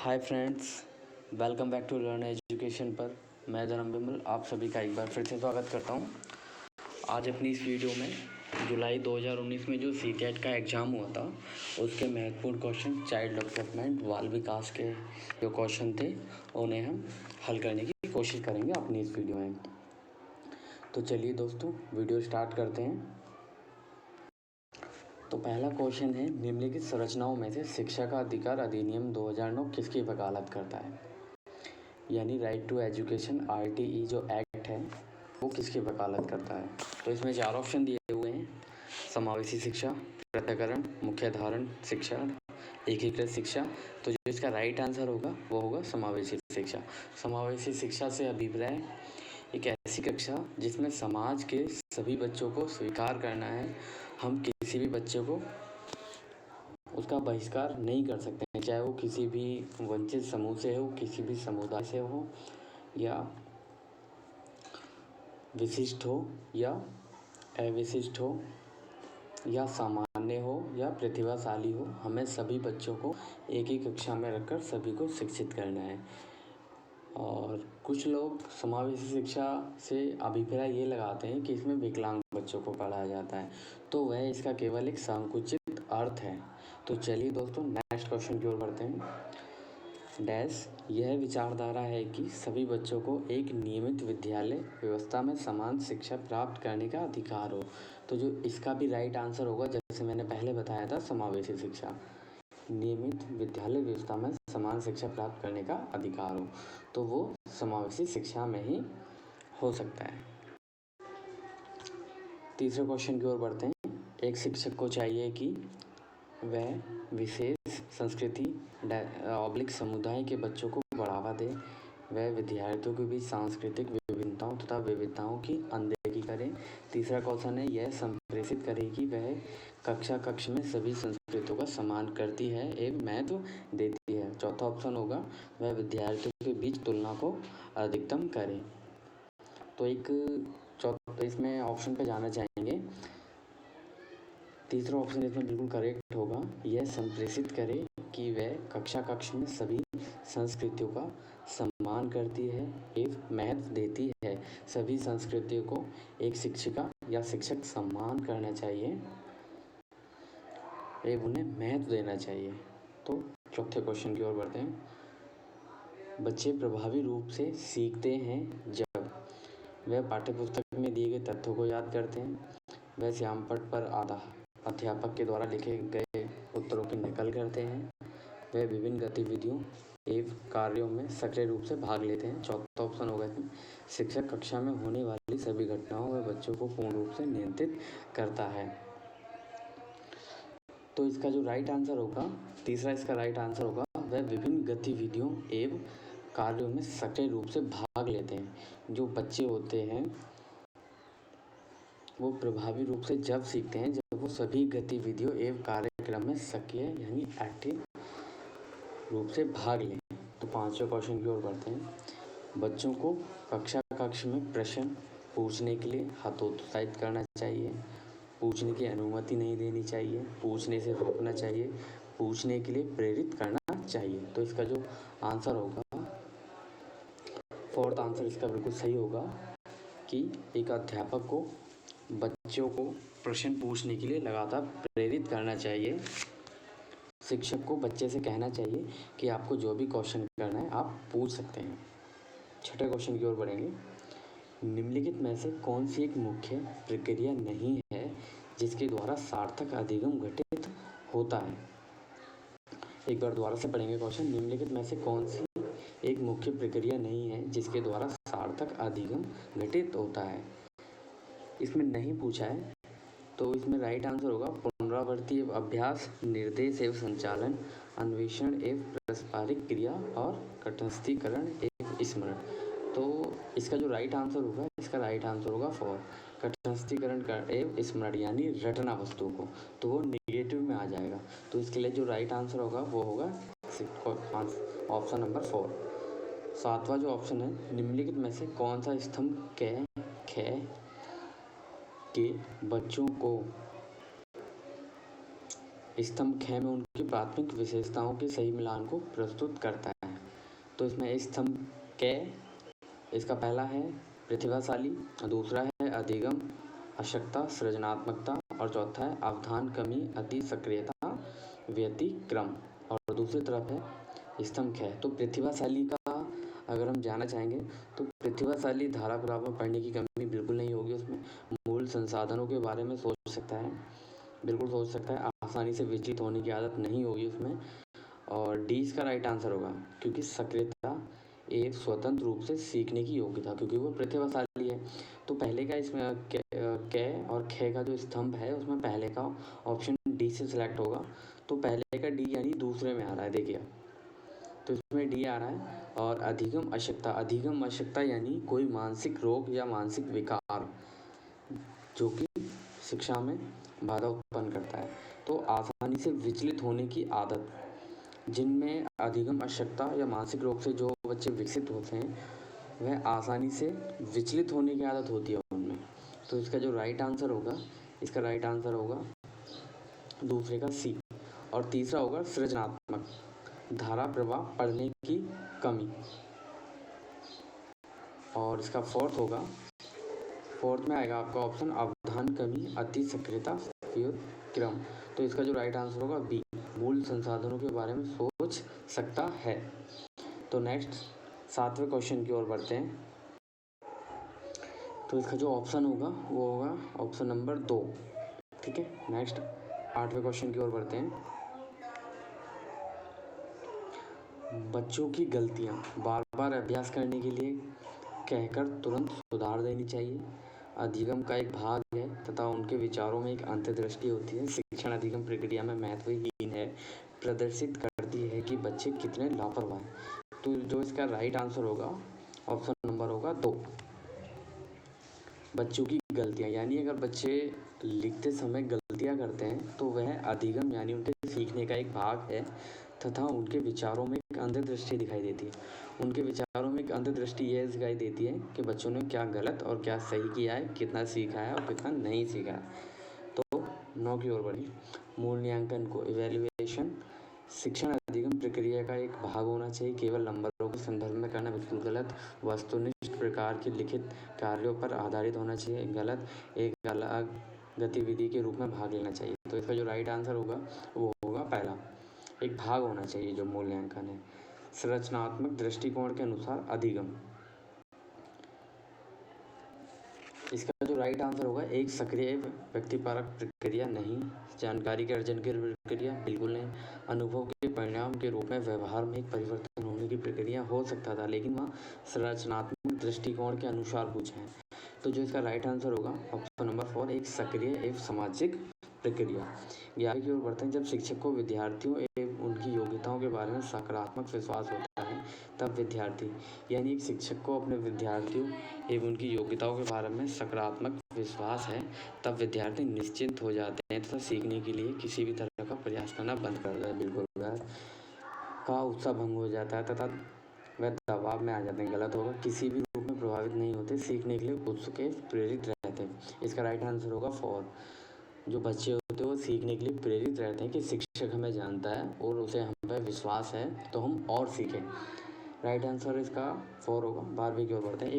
Hi friends, welcome back to learn education पर। मैं धर्म विमल आप सभी का एक बार फिर से स्वागत करता हूं। आज अपनी इस वीडियो में जुलाई 2019 में जो सीटेट का एग्ज़ाम हुआ था उसके महत्वपूर्ण क्वेश्चन चाइल्ड डेवलपमेंट बाल विकास के जो क्वेश्चन थे उन्हें हम हल करने की कोशिश करेंगे अपनी इस वीडियो में। तो चलिए दोस्तों वीडियो स्टार्ट करते हैं। तो पहला क्वेश्चन है, निम्नलिखित संरचनाओं में से शिक्षा का अधिकार अधिनियम 2009 किसकी वकालत करता है? यानी राइट टू एजुकेशन RTE जो एक्ट है वो किसकी वकालत करता है? तो इसमें 4 ऑप्शन दिए हुए हैं, समावेशी शिक्षा, पृथक्करण, मुख्यधारण शिक्षा, एकीकृत शिक्षा। तो जो इसका राइट आंसर होगा वो होगा समावेशी शिक्षा। समावेशी शिक्षा से अभिप्राय एक ऐसी कक्षा जिसमें समाज के सभी बच्चों को स्वीकार करना है। हम किसी भी बच्चे को उसका बहिष्कार नहीं कर सकते हैं, चाहे वो किसी भी वंचित समूह से हो, किसी भी समुदाय से हो, या विशिष्ट हो या अविशिष्ट हो, या सामान्य हो या प्रतिभाशाली हो। हमें सभी बच्चों को एक ही कक्षा में रखकर सभी को शिक्षित करना है। और कुछ लोग समावेशी शिक्षा से अभिप्राय ये लगाते हैं कि इसमें विकलांग बच्चों को पढ़ाया जाता है, तो वह इसका केवल एक संकुचित अर्थ है। तो चलिए दोस्तों नेक्स्ट क्वेश्चन की ओर बढ़ते हैं। डैश यह विचारधारा है कि सभी बच्चों को एक नियमित विद्यालय व्यवस्था में समान शिक्षा प्राप्त करने का अधिकार हो। तो जो इसका भी राइट आंसर होगा, जैसे मैंने पहले बताया था, समावेशी शिक्षा। नियमित विद्यालय व्यवस्था में समान शिक्षा प्राप्त करने का अधिकार हो तो वो समावेशी शिक्षा में ही हो सकता है। तीसरे क्वेश्चन की ओर बढ़ते हैं। एक शिक्षक को चाहिए कि वह विशेष संस्कृति समुदाय के बच्चों को बढ़ावा दे, वह विद्यार्थियों के बीच सांस्कृतिक विभिन्नताओं तथा विविधताओं की अनदेखी करे। तीसरा क्वेश्चन है, यह संप्रेषित करे कि वह कक्ष में सभी संस्कृतियों का सम्मान करती है एवं महत्व देती है। चौथा ऑप्शन होगा, वह विद्यार्थियों के बीच तुलना को अधिकतम करे। तो इसमें ऑप्शन पे जाना चाहेंगे। तीसरा ऑप्शन इसमें बिल्कुल करेक्ट होगा, यह संप्रेषित करे कि वह कक्ष में सभी संस्कृतियों का सम्मान करती है एवं महत्व देती है। सभी संस्कृतियों को एक शिक्षिका या शिक्षक सम्मान करना चाहिए एवं उन्हें महत्व देना चाहिए। तो चौथे क्वेश्चन की ओर बढ़ते हैं। बच्चे प्रभावी रूप से सीखते हैं जब वह पाठ्यपुस्तक में दिए गए तथ्यों को याद करते हैं, वह श्यामपट्ट पर अध्यापक के द्वारा लिखे गए उत्तरों की नकल करते हैं, वह विभिन्न गतिविधियों एवं कार्यों में सक्रिय रूप से भाग लेते हैं। चौथा ऑप्शन होगा इसमें, शिक्षक कक्षा में होने वाली सभी घटनाओं व बच्चों को पूर्ण रूप से नियंत्रित करता है। तो इसका जो राइट आंसर होगा, तीसरा इसका राइट आंसर होगा, वह विभिन्न गतिविधियों एवं कार्यों में सक्रिय रूप से भाग लेते हैं। जो बच्चे होते हैं वो प्रभावी रूप से जब सीखते हैं जब वो सभी गतिविधियों एवं कार्यक्रम में सक्रिय यानी एक्टिव रूप से भाग लें। तो पांचवें क्वेश्चन की ओर बढ़ते हैं। बच्चों को कक्ष में प्रश्न पूछने के लिए हतोत्साहित करना चाहिए, पूछने की अनुमति नहीं देनी चाहिए, पूछने से रोकना चाहिए, पूछने के लिए प्रेरित करना चाहिए। तो इसका जो आंसर होगा, फोर्थ आंसर इसका बिल्कुल सही होगा कि एक अध्यापक को बच्चों को प्रश्न पूछने के लिए लगातार प्रेरित करना चाहिए। शिक्षक को बच्चे से कहना चाहिए कि आपको जो भी क्वेश्चन करना है आप पूछ सकते हैं। छठे क्वेश्चन की ओर बढ़ेंगे। निम्नलिखित में से कौन सी एक मुख्य प्रक्रिया नहीं है जिसके द्वारा सार्थक अधिगम घटित होता है? एक बार दोबारा से पढ़ेंगे क्वेश्चन। निम्नलिखित में से कौन सी एक मुख्य प्रक्रिया नहीं है जिसके द्वारा सार्थक अधिगम घटित होता है? इसमें नहीं पूछा है, तो इसमें राइट आंसर होगा पुनरावृत्ति एवं अभ्यास, निर्देश एवं संचालन, अन्वेषण एवं पारस्परिक क्रिया और तटस्थीकरण एवं स्मरण। तो इसका जो राइट आंसर होगा, इसका राइट आंसर होगा फॉर तटस्थीकरण एवं स्मरण, यानी रटना वस्तु को, तो वो नेगेटिव में आ जाएगा। तो इसके लिए जो राइट आंसर होगा वो होगा ऑप्शन नंबर 4। सातवां जो ऑप्शन है, निम्नलिखित में से कौन सा स्तंभ के बच्चों को स्तंभ ख में उनकी प्राथमिक विशेषताओं के सही मिलान को प्रस्तुत करता तो इसमें स्तंभ कै, इसका पहला है प्रतिभाशाली, दूसरा है अधिगम, अशक्ता, सृजनात्मकता, और चौथा है अवधान कमी, अति सक्रियता, व्यतिक्रम। और दूसरी तरफ है स्तंभ ख। तो प्रतिभाशाली का अगर हम जानना चाहेंगे तो प्रतिभाशाली धारा प्रवाह में पढ़ने की कमी बिल्कुल नहीं होगी, उसमें मूल संसाधनों के बारे में सोच सकता है, बिल्कुल सोच सकता है, आसानी से विचलित होने की आदत नहीं होगी उसमें। और डी इसका राइट आंसर होगा, क्योंकि सक्रियता एक स्वतंत्र रूप से सीखने की योग्यता, क्योंकि वो प्रतिभाशाली है। तो पहले का इसमें कै और खे का जो स्तंभ है उसमें पहले का ऑप्शन डी से सिलेक्ट होगा। तो पहले का डी यानी दूसरे में आ रहा है, देखिए तो इसमें डी आ रहा है। और अधिगम अशक्ता, अधिगम अशक्ता यानी कोई मानसिक रोग या मानसिक विकार जो कि शिक्षा में बाधा उत्पन्न करता है। तो आसानी से विचलित होने की आदत, जिनमें अधिगम अशक्ता या मानसिक रोग से जो बच्चे विकसित होते हैं वह आसानी से विचलित होने की आदत होती है उनमें। तो इसका जो राइट आंसर होगा, इसका राइट आंसर होगा दूसरे का सी। और तीसरा होगा सृजनात्मक, धारा प्रवाह पढ़ने की कमी। और इसका फोर्थ होगा, फोर्थ में आएगा आपका ऑप्शन अवधान कमी, अति सक्रियता, व्युत्क्रम। तो इसका जो राइट आंसर होगा बी, मूल संसाधनों के बारे में सोच सकता है। तो नेक्स्ट 7वें क्वेश्चन की ओर बढ़ते हैं। तो इसका जो ऑप्शन होगा वो होगा ऑप्शन नंबर 2, ठीक है। नेक्स्ट 8वें क्वेश्चन की ओर बढ़ते हैं। बच्चों की गलतियां बार बार अभ्यास करने के लिए कहकर तुरंत सुधार देनी चाहिए। अधिगम का एक भाग है तथा उनके विचारों में एक अंतर्दृष्टि होती है। शिक्षण अधिगम प्रक्रिया में महत्वहीन है, प्रदर्शित करती है कि बच्चे कितने लापरवाह हैं। तो जो इसका राइट आंसर होगा ऑप्शन नंबर होगा 2, बच्चों की गलतियां, यानी अगर बच्चे लिखते समय गलतियां करते हैं तो वह अधिगम यानी उनके सीखने का एक भाग है तथा उनके विचारों में एक अंतर्दृष्टि दिखाई देती है। उनके विचारों में एक अंतर्दृष्टि यह दिखाई देती है कि बच्चों ने क्या गलत और क्या सही किया है, कितना सीखा है और कितना नहीं सीखा है। तो 9 की ओर बढ़ी। मूल्यांकन को इवेल्युएशन शिक्षण अधिगम प्रक्रिया का एक भाग होना चाहिए, केवल नंबरों के संदर्भ में करना बिल्कुल गलत, वस्तुनिष्ठ प्रकार के लिखित कार्यों पर आधारित होना चाहिए, गलत, एक अलग गतिविधि के रूप में भाग लेना चाहिए। तो इसका जो राइट आंसर होगा वो होगा पहला, एक भाग होना चाहिए जो मूल्यांकन है। संरचनात्मक दृष्टिकोण के अनुसार अधिगम, इसका जो राइट आंसर होगा एक सक्रिय व्यक्तिपरक प्रक्रिया नहीं, जानकारी के अर्जन की प्रक्रिया बिल्कुल नहीं, अनुभव के परिणाम के रूप में व्यवहार में एक परिवर्तन होने की प्रक्रिया हो सकता था, लेकिन वह संरचनात्मक दृष्टिकोण के अनुसार पूछा है। तो जो इसका राइट आंसर होगा ऑप्शन नंबर 4, एक सक्रिय एवं सामाजिक प्रक्रिया। 11 की ओर बढ़ते हैं। जब शिक्षक को विद्यार्थियों एवं उनकी योग्यताओं के बारे में सकारात्मक विश्वास होता है तब विद्यार्थी, यानी एक शिक्षक को अपने विद्यार्थियों एवं उनकी योग्यताओं के बारे में सकारात्मक विश्वास है तब विद्यार्थी निश्चिंत हो जाते हैं तथा सीखने के लिए किसी भी तरह का प्रयास करना बंद कर देते हैं। बिल्कुल का उत्साह भंग हो जाता है तथा वह दबाव में आ जाते हैं, गलत होगा। किसी भी रूप में प्रभावित नहीं होते, सीखने के लिए उत्सुक प्रेरित रहते हैं। इसका राइट आंसर होगा 4, जो बच्चे होते हैं वो सीखने के लिए प्रेरित रहते हैं कि शिक्षक हमें जानता है और उसे हम पर विश्वास है तो हम और सीखें। राइट आंसर इसका 4 होगा। 12वीं की ओर बढ़ते हैं।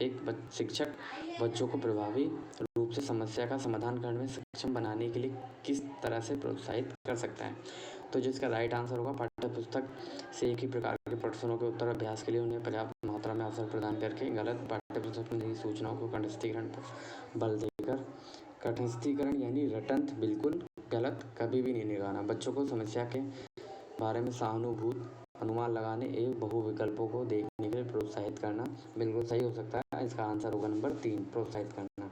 एक शिक्षक बच्चों को प्रभावी रूप से समस्या का समाधान करने में सक्षम बनाने के लिए किस तरह से प्रोत्साहित कर सकता है। तो जिसका राइट आंसर होगा पाठ्य पुस्तक से एक ही प्रकार के प्रश्नों के उत्तर अभ्यास के लिए उन्हें पर्याप्त मात्रा में अवसर प्रदान करके, गलत, पाठ्य पुस्तक में दी सूचनाओं को कंठस्थीकरण पर बल देकर, कंठस्थीकरण यानी रटंत बिल्कुल गलत, कभी भी नहीं निकालना, बच्चों को समस्या के बारे में सहानुभूत अनुमान लगाने एवं बहु विकल्पों को देखने के लिए प्रोत्साहित करना बिल्कुल सही हो सकता है। इसका आंसर होगा नंबर 3, प्रोत्साहित करना।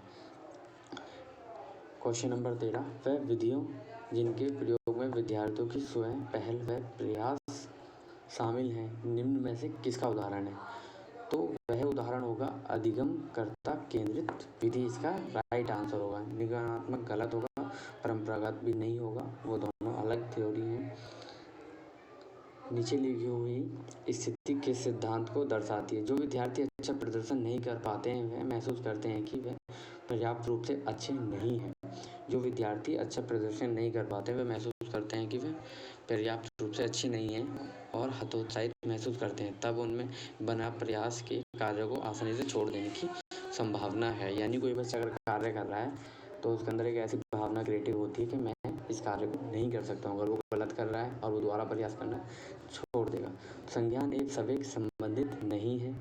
क्वेश्चन नंबर 13, वह विधियों जिनके प्रयोग में विद्यार्थियों की स्वयं पहल व प्रयास शामिल हैं निम्न में से किसका उदाहरण है। तो वह उदाहरण होगा अधिगमकर्ता केंद्रित विधि, इसका राइट आंसर होगा। निगमनात्मक गलत होगा, परंपरागत भी नहीं होगा, वो दोनों अलग थ्योरी हैं। नीचे लिखी हुई स्थिति के सिद्धांत को दर्शाती है। जो विद्यार्थी अच्छा प्रदर्शन नहीं कर पाते हैं वह महसूस करते हैं कि वह पर्याप्त रूप से अच्छे नहीं हैं। जो विद्यार्थी अच्छा प्रदर्शन नहीं कर पाते वह महसूस करते हैं कि वह पर्याप्त रूप से अच्छे नहीं हैं। और हतोत्साहित महसूस करते हैं, तब उनमें बना प्रयास के कार्य को आसानी से छोड़ देने की संभावना है। यानी कोई बच्चा अगर कार्य कर रहा है तो उसके अंदर एक ऐसी भावना क्रिएटिव होती है कि मैं इस कार्य को नहीं कर सकता हूँ। अगर वो गलत कर रहा है और वो दोबारा प्रयास करना छोड़ देगा। संज्ञान एवं सवेग संबंधित नहीं है।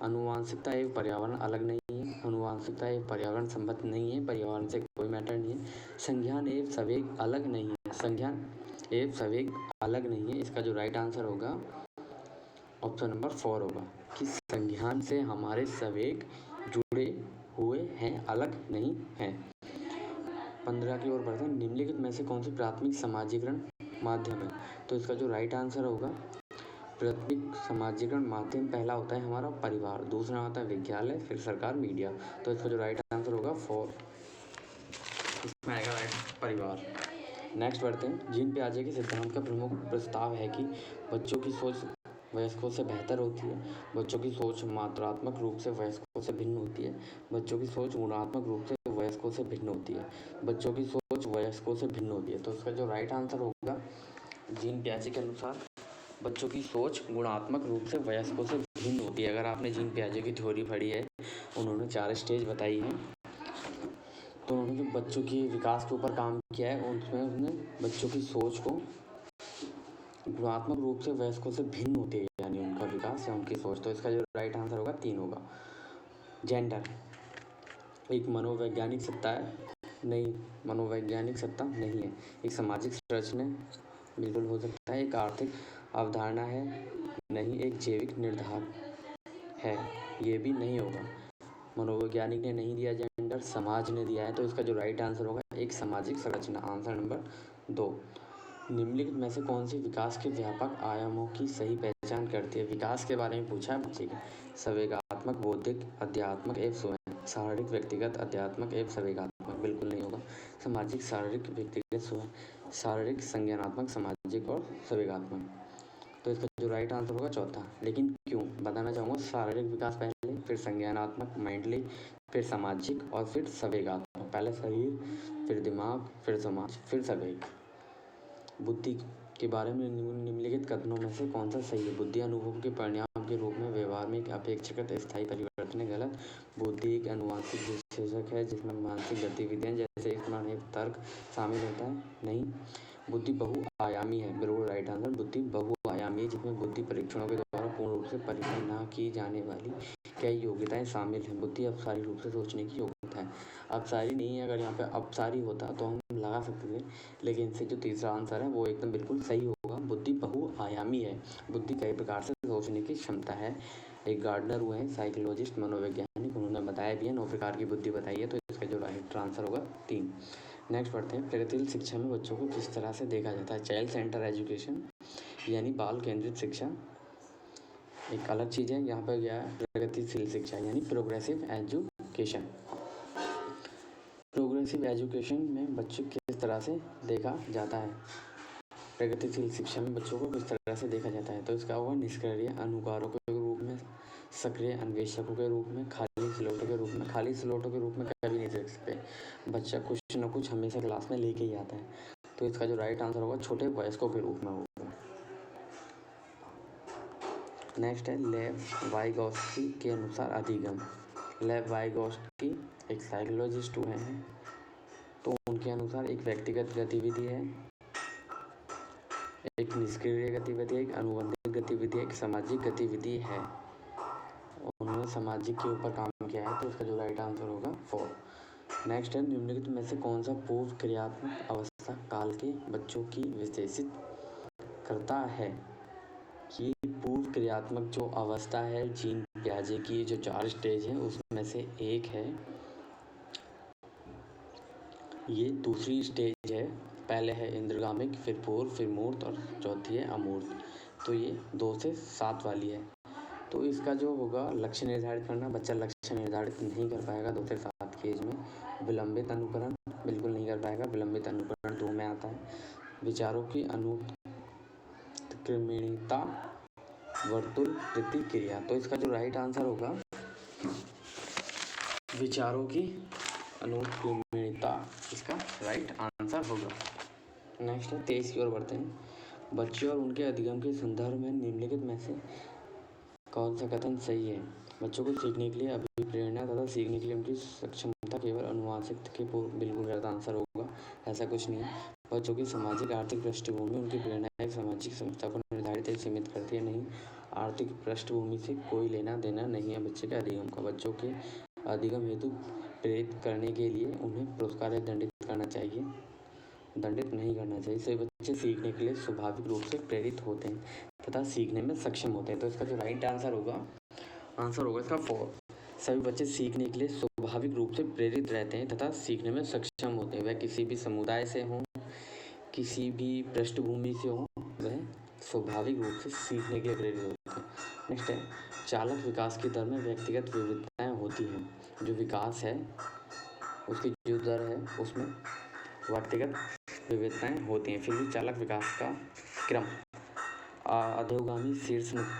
आनुवांशिकता एवं पर्यावरण अलग नहीं है। आनुवांशिकता एवं पर्यावरण संबंध नहीं है। पर्यावरण से कोई मैटर नहीं है। संज्ञान एवं सवेग अलग नहीं है। संज्ञान एवं सवेग अलग नहीं है। इसका जो राइट आंसर होगा ऑप्शन नंबर 4 होगा कि संज्ञान से हमारे सवेग जुड़े हुए हैं, अलग नहीं हैं। 15 की ओर बढ़ते हैं। निम्नलिखित में से कौन सी प्राथमिक समाजीकरण माध्यम है? तो इसका जो राइट आंसर होगा प्राथमिक समाजीकरण माध्यम पहला होता है हमारा परिवार, दूसरा होता है विद्यालय, फिर सरकार, मीडिया। तो इसका जो राइट आंसर होगा 4, इसमें आएगा राइट परिवार। नेक्स्ट बढ़ते हैं। जीन पियाजे के सिद्धांत का प्रमुख प्रस्ताव है कि बच्चों की सोच वयस्कों से बेहतर होती है। बच्चों की सोच मात्रात्मक रूप से वयस्कों से भिन्न होती है। बच्चों की सोच गुणात्मक रूप से वयस्कों से भिन्न होती है। बच्चों की सोच वयस्कों से भिन्न होती है। तो इसका जो राइट आंसर होगा जीन पियाजे के अनुसार बच्चों की सोच गुणात्मक रूप से वयस्कों से भिन्न होती है। अगर आपने जीन पियाजे की थ्योरी पढ़ी है, उन्होंने 4 स्टेज बताई हैं, तो उन्होंने जो बच्चों के विकास के ऊपर काम किया है उसमें उन्होंने बच्चों की सोच को गुणात्मक रूप से वयस्कों से भिन्न होती है, यानी उनका विकास या उनकी सोच। तो इसका जो राइट आंसर होगा 3 होगा। जेंडर एक मनोवैज्ञानिक सत्ता है? नहीं, मनोवैज्ञानिक सत्ता नहीं है। एक सामाजिक संरचना बिल्कुल हो सकता है। एक आर्थिक अवधारणा है? नहीं। एक जैविक निर्धारक है? ये भी नहीं होगा। मनोवैज्ञानिक ने नहीं दिया जेंडर, समाज ने दिया है। तो इसका जो राइट आंसर होगा एक सामाजिक संरचना, आंसर नंबर 2। निम्नलिखित में से कौन सी विकास के व्यापक आयामों की सही पहचान करती है? विकास के बारे में पूछा है बच्चे के। संवेगात्मक, बौद्धिक, अध्यात्मक एवं स्वयं, शारीरिक, व्यक्तिगत, अध्यात्मक एवं संवेगात्मक, बिल्कुल नहीं होगा। सामाजिक, शारीरिक, व्यक्तिगत, स्वयं, शारीरिक, संज्ञानात्मक, सामाजिक और संवेगात्मक। तो इसका जो राइट आंसर होगा 4। लेकिन क्यों, बताना चाहूँगा। शारीरिक विकास पहले, फिर संज्ञानात्मक माइंडली, फिर सामाजिक और फिर संवेगात्मक। पहले शरीर, फिर दिमाग, फिर समाज, फिर संवेग। बुद्धि के बारे में निम्नलिखित कथनों में से कौन सा सही है? बुद्धि अनुभव के परिणाम के रूप में व्यवहार में एक अपेक्षाकृत स्थायी परिवर्तन है, गलत। बुद्धि एक आनुवंशिक विशेषक है जिसमें मानसिक गतिविधियां जैसे स्मरण एवं तर्क शामिल होता है, नहीं। बुद्धि बहुआयामी है, बिल्कुल राइट आंसर। बुद्धि बहुआयामी है जिसमें बुद्धि परीक्षणों के द्वारा पूर्ण रूप से परीक्षण न की जाने वाली कई योग्यताएं शामिल हैं। बुद्धि अपसारी रूप से सोचने की योग्यता है। अपसारी नहीं है, अगर यहाँ पे अपसारी होता तो हम लगा सकते थे, लेकिन इनसे जो तीसरा आंसर है वो एकदम बिल्कुल सही होगा। बुद्धि बहुआयामी है। बुद्धि कई प्रकार से सोचने की क्षमता है। एक गार्डनर हुए हैं साइकोलॉजिस्ट, मनोवैज्ञानिक, उन्होंने बताया भी है 9 प्रकार की बुद्धि बताई है। तो इसका जो राइट आंसर होगा 3। नेक्स्ट पढ़ते हैं। प्रगतिशील शिक्षा में बच्चों को किस तरह से देखा जाता है? चाइल्ड सेंटर एजुकेशन यानी बाल केंद्रित शिक्षा एक अलग चीज़ है। यहाँ पर गया है प्रगतिशील शिक्षा यानी प्रोग्रेसिव एजुकेशन। प्रोग्रेसिव एजुकेशन में बच्चों को किस तरह से देखा जाता है? प्रगतिशील शिक्षा में बच्चों को किस तरह से देखा जाता है? तो इसका होगा निष्क्रिय अनुकारकों के रूप में, सक्रिय अन्वेषकों के रूप में, खाली स्लॉटों के रूप में। खाली स्लॉटों के रूप में कभी नहीं देख सकते, बच्चा कुछ न कुछ हमेशा क्लास में लेके ही आता है। तो इसका जो राइट आंसर होगा छोटे वयस्कों के रूप में होगा। नेक्स्ट है लेव वाइगोत्स्की के अनुसार अधिगम। लेव वाइगोत्स्की एक साइकोलॉजिस्ट हुए हैं, तो उनके अनुसार एक व्यक्तिगत गतिविधि है, एक निष्क्रिय गतिविधि है, एक अनुबंधित गतिविधि है, एक सामाजिक गतिविधि है। उन्होंने सामाजिक के ऊपर काम किया है। तो इसका जो राइट आंसर होगा 4। नेक्स्ट है निम्नलिखित में से कौन सा पूर्व क्रियात्मक अवस्था काल के बच्चों की विशेषित करता है? ये पूर्व क्रियात्मक जो अवस्था है जीन पियाजे की जो 4 स्टेज है उसमें से एक है। ये दूसरी स्टेज है। पहले है इंद्रगामिक, फिर पूर्व, फिर मूर्त और चौथी है अमूर्त। तो ये 2 से 7 वाली है। तो इसका जो होगा लक्ष्य निर्धारित करना, बच्चा लक्ष्य निर्धारित नहीं कर पाएगा 2 से 7 की एज में। विलंबित अनुकरण बिल्कुल नहीं कर पाएगा, विलंबित अनुकरण 2 में आता है। विचारों की अनुत्क्रमणीयता, वर्तुल प्रतिक्रिया। तो इसका जो राइट आंसर होगा विचारों की अनुत्क्रमणीयता, इसका राइट आंसर होगा। नेक्स्ट है 23 की ओर बढ़ते हैं। बच्चे और उनके अधिगम के संदर्भ में निम्नलिखित में से कौन सा कथन सही है? बच्चों को सीखने के लिए अभिप्रेरणा तथा सीखने के लिए उनकी सक्षमता केवल अनुवांशिक के बिल्कुल गलत आंसर होगा। ऐसा कुछ नहीं है। बच्चों की सामाजिक आर्थिक पृष्ठभूमि उनकी प्रेरणा एक सामाजिक क्षमता को निर्धारित या सीमित करती है। नहीं, आर्थिक पृष्ठभूमि से कोई लेना देना नहीं है बच्चे के अधिगम का। बच्चों के अधिगम हेतु प्रेरित करने के लिए उन्हें पुरस्कार या दंडित करना चाहिए, दंडित नहीं करना चाहिए। सभी बच्चे सीखने के लिए स्वाभाविक रूप से प्रेरित होते हैं तथा सीखने में सक्षम होते हैं। तो इसका जो राइट आंसर होगा इसका 4। सभी बच्चे सीखने के लिए स्वाभाविक रूप से प्रेरित रहते हैं तथा सीखने में सक्षम होते हैं। वह किसी भी समुदाय से हों, किसी भी पृष्ठभूमि से हों, वह स्वाभाविक रूप से सीखने के लिए प्रेरित होते हैं। नेक्स्ट है, चालक विकास की दर में व्यक्तिगत विविधताएं होती हैं। जो विकास है उसकी जो दर है उसमें व्यक्तिगत विविधताएं होती हैं। फिर भी चालक विकास का क्रम अधोगामी शीर्षगामी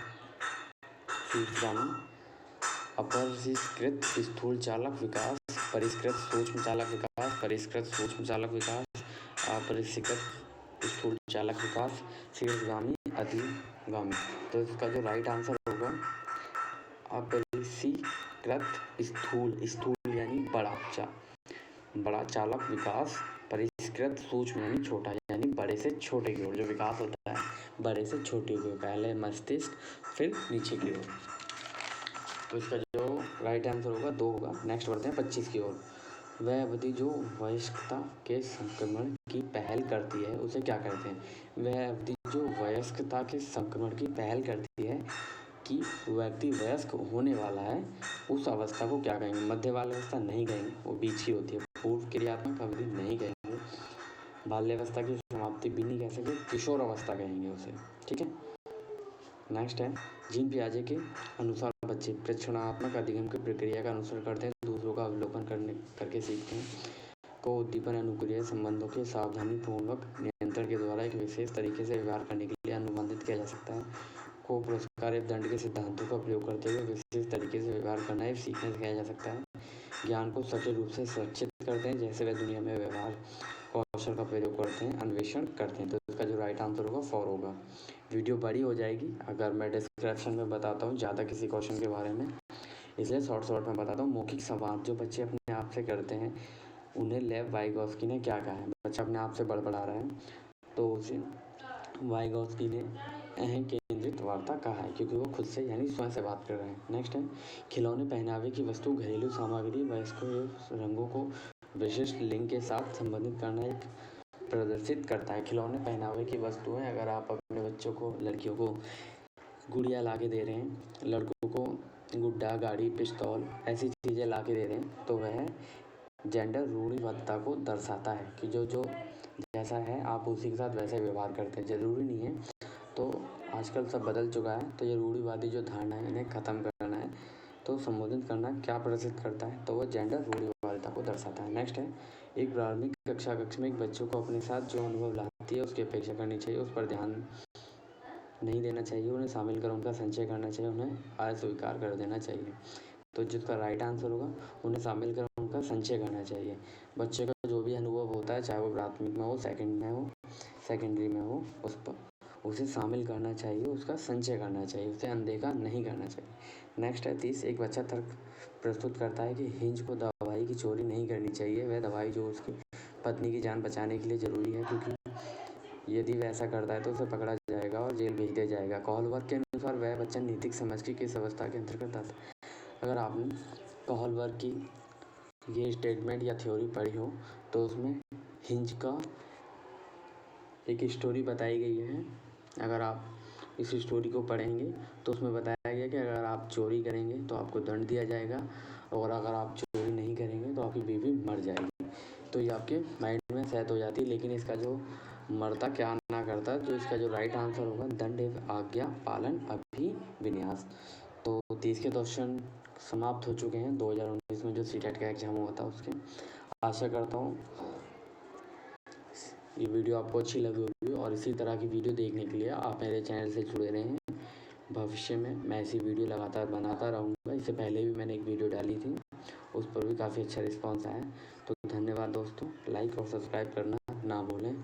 अपरिष्कृत स्थूल चालक विकास, परिष्कृत सूक्ष्म चालक विकास, परिष्कृत सूक्ष्म चालक विकास, अपरिष्कृत स्थूल चालक विकास, शीर्षगामी अधिगामी। तो इसका जो राइट आंसर होगा अपरिष्कृत स्थूल यानी बड़ा चालक विकास, परिष्कृत सूक्ष्म यानी छोटा, यानी बड़े से छोटे की ओर जो विकास होता है, बड़े से छोटे की ओर, पहले मस्तिष्क फिर नीचे की ओर। तो इसका जो राइट आंसर होगा 2 होगा। नेक्स्ट बढ़ते हैं 25 की ओर। वह अवधि जो वयस्कता के संक्रमण की पहल करती है उसे क्या कहते हैं? वह अवधि जो वयस्कता के संक्रमण की पहल करती है कि व्यक्ति वयस्क होने वाला है, उस अवस्था को क्या कहेंगे? मध्य बाल अवस्था नहीं कहेंगे, वो बीच ही होती है। पूर्व क्रियात्मक अवधि नहीं कहेंगे, बाल्यावस्था की समाप्ति भी नहीं कह सकते, किशोर अवस्था कहेंगे उसे। ठीक है। नेक्स्ट है, जीन पियाजे के अनुसार बच्चे प्रेक्षणात्मक अधिगम की प्रक्रिया का अनुसरण करते हैं, दूसरों का अवलोकन करके सीखते हैं। को उद्दीपन अनुक्रिया संबंधों के सावधानी पूर्वक नियंत्रण के द्वारा एक विशेष तरीके से व्यवहार करने के लिए अनुबंधित किया जा सकता है। को पुरस्कार एवं दंड के सिद्धांतों का प्रयोग करते हुए विशेष तरीके से व्यवहार करना एवं सीखना सिखाया जा सकता है। ज्ञान को सटीक रूप से सुरक्षित करते हैं, जैसे वह दुनिया में व्यवहार कौशल का प्रयोग करते हैं, अन्वेषण करते हैं। तो इसका जो राइट आंसर होगा 4 होगा। वीडियो बड़ी हो जाएगी अगर मैं डिस्क्रिप्शन में बताता हूँ ज़्यादा किसी क्वेश्चन के बारे में, इसलिए शॉर्ट में बताता हूँ। मौखिक संवाद जो बच्चे अपने आप से करते हैं उन्हें लेव वाइगोस्की ने क्या कहा है? बच्चा अपने आप से बड़बड़ा रहा है तो उसे वाइगोस्की ने अहं केंद्रित वार्ता कहा है, क्योंकि वो खुद से यानी स्वयं से बात कर रहे हैं। नेक्स्ट है, खिलौने, पहनावे की वस्तु, घरेलू सामग्री, वयस्कों एवं रंगों को विशिष्ट लिंग के साथ संबंधित करना एक प्रदर्शित करता है। खिलौने पहनावे की वस्तु है। अगर आप अपने बच्चों को, लड़कियों को गुड़िया ला के दे रहे हैं, लड़कों को गुड्डा, गाड़ी, पिस्तौल ऐसी चीज़ें ला के दे रहे हैं, तो वह जेंडर रूढ़िवादिता को दर्शाता है कि जो जैसा है आप उसी के साथ वैसे व्यवहार करते हैं। ज़रूरी नहीं है, तो आजकल सब बदल चुका है, तो ये रूढ़िवादी जो धारणा है इन्हें ख़त्म करना है। तो संबोधित करना क्या प्रदर्शित करता है? तो वह जेंडर रूढ़िवादिता को दर्शाता है। नेक्स्ट है, एक प्रारंभिक कक्षा में एक बच्चों को अपने साथ जो अनुभव लाती है उसकी अपेक्षा करनी चाहिए, उस पर ध्यान नहीं देना चाहिए, उन्हें शामिल कर उनका संचय करना चाहिए, उन्हें अस्वीकार कर देना चाहिए। तो जिसका राइट आंसर होगा उन्हें शामिल कर उनका संचय करना चाहिए। बच्चे का जो भी अनुभव होता है, चाहे वो प्राथमिक में हो, सेकेंडरी में हो, उसे शामिल करना चाहिए, उसका संचय करना चाहिए, उसे अनदेखा नहीं करना चाहिए। नेक्स्ट है 30, एक बच्चा तर्क प्रस्तुत करता है कि हिंज को दवाई की चोरी नहीं करनी चाहिए। वह दवाई जो उसकी पत्नी की जान बचाने के लिए ज़रूरी है, क्योंकि यदि वह ऐसा करता है तो उसे पकड़ा जाएगा और जेल भेज दिया जाएगा। कोहलवर्ग के अनुसार वह बच्चा नैतिक समझ की किस अवस्था के अंतर्गत आता है? अगर आपने कोहलवर्ग की ये स्टेटमेंट या थ्योरी पढ़ी हो तो उसमें हिंज का एक स्टोरी बताई गई है। अगर आप इस स्टोरी को पढ़ेंगे तो उसमें बताया गया कि अगर आप चोरी करेंगे तो आपको दंड दिया जाएगा, और अगर आप चोरी नहीं करेंगे तो आपकी बीवी मर जाएगी। तो ये आपके माइंड में सेट हो जाती है। लेकिन इसका जो मरता क्या ना करता, जो इसका जो राइट आंसर होगा दंड एवं आज्ञा पालन अभिविन्यास। तो 30 के क्वेश्चन समाप्त हो चुके हैं 2019 में जो सीटेट का एग्जाम हुआ था उसके। आशा करता हूँ ये वीडियो आपको अच्छी लगी होगी, और इसी तरह की वीडियो देखने के लिए आप मेरे चैनल से जुड़े रहें। भविष्य में मैं ऐसी वीडियो लगातार बनाता रहूँगा। इससे पहले भी मैंने एक वीडियो डाली थी, उस पर भी काफ़ी अच्छा रिस्पांस आया। तो धन्यवाद दोस्तों, लाइक और सब्सक्राइब करना ना भूलें।